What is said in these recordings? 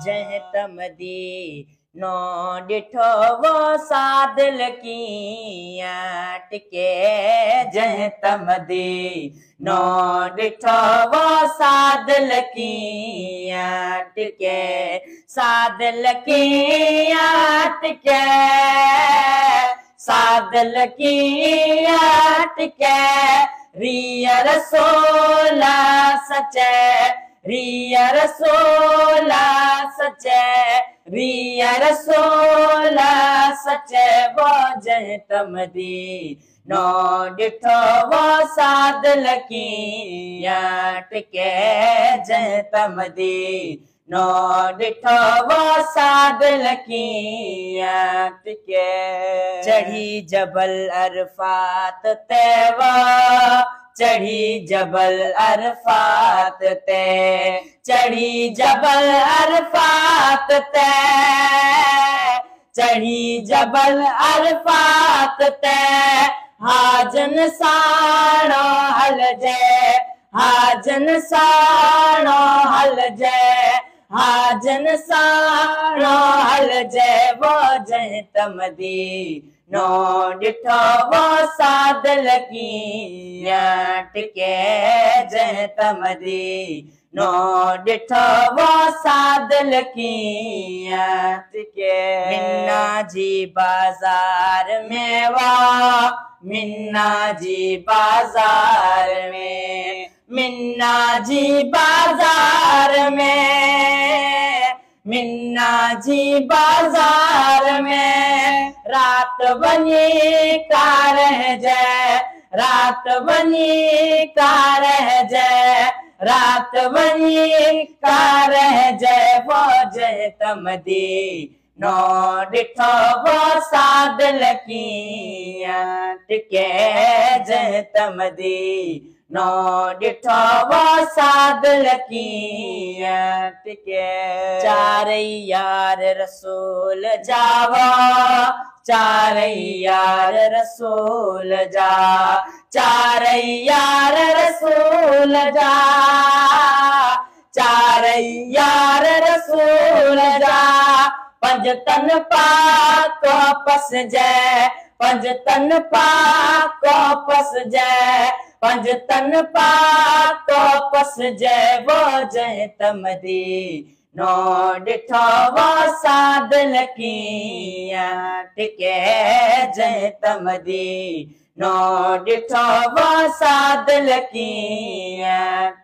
जह तमदी नो डिठो वो सादिल की टिके। जह तमदी नो डिठो वो सादिल की टिके। सादिल की टिके। सादिल की टिके। रिया रसूला सचे। रिया रसूला सचे। रिया रसूला सचे। वो जह तमदी नो डिठो वो सादिल की टिके। जह तमदी नो डिठो वो सादिल की टिके। चढ़ी जबल अरफात तेवा। चढ़ी जबल अरफात ते। चढ़ी जबल अरफात ते। चढ़ी जबल अरफात ते। हाजन साणो हल जे। हाजन साणो हल जे। हाजन साणो हल जे। वो जह तमदी नो डिठो वो सादिल की टिके। जह तमदी नो डिठो वो सादिल की टिके। मिन्ना जी बाजार में वा। मिन्ना जी बाजार में। मिन्ना जी बाजार में। मिन्ना जी बाजार में। रात बनी का रह जाए। रात बनी का रह जाए। रात बनी का रह जाए। वो जह तमदी नो डिठो वो सादिल की टिके। जह तमदी नो डिठो वो सादिल की टिके। चारे यार रसूल जावा। चारे यार रसूल जा। चारे यार रसूल जा। चारे यार रसूल जा। पंज तन पाको पस जय। पंज तन पाको पस जय। पंज तन पाको पस जय। वो जह तमदी नो डिठो वो सादिल की टिके। जह तमदी नो डिठो वो सादिल की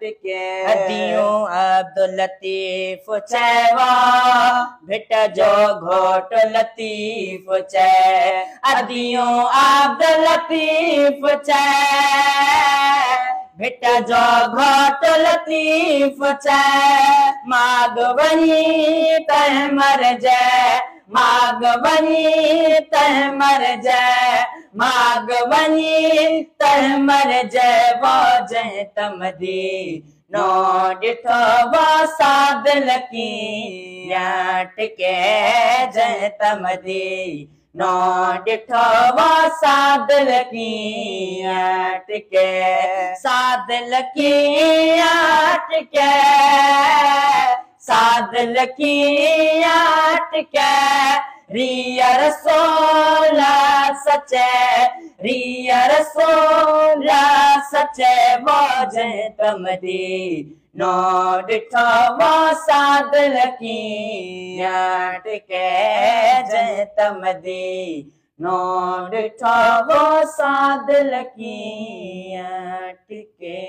टिके। हदियों अब्दुल लतीफ चैवा। भिट जो घोट लतीफ चे। हदियों अब्दुल लतीफ चे। भिट जो घोट लतीफ चे। माग बनी तह मर जाए। माग बनी तह मर जाए। माग बनी तह मर जाए। वो जह तमदी नो डिठो वो सादिल की टिके। जह तमदी नो डिठो वो सादिल की टिके। सादिल की टिके। सादिल की टिके। रिया रसूला सचे। रिया रसूला सचे। वो जह तमदी नो डिठो वो सादिल की टिके। जह तमदी नो डिठो वो सादिल की टिके।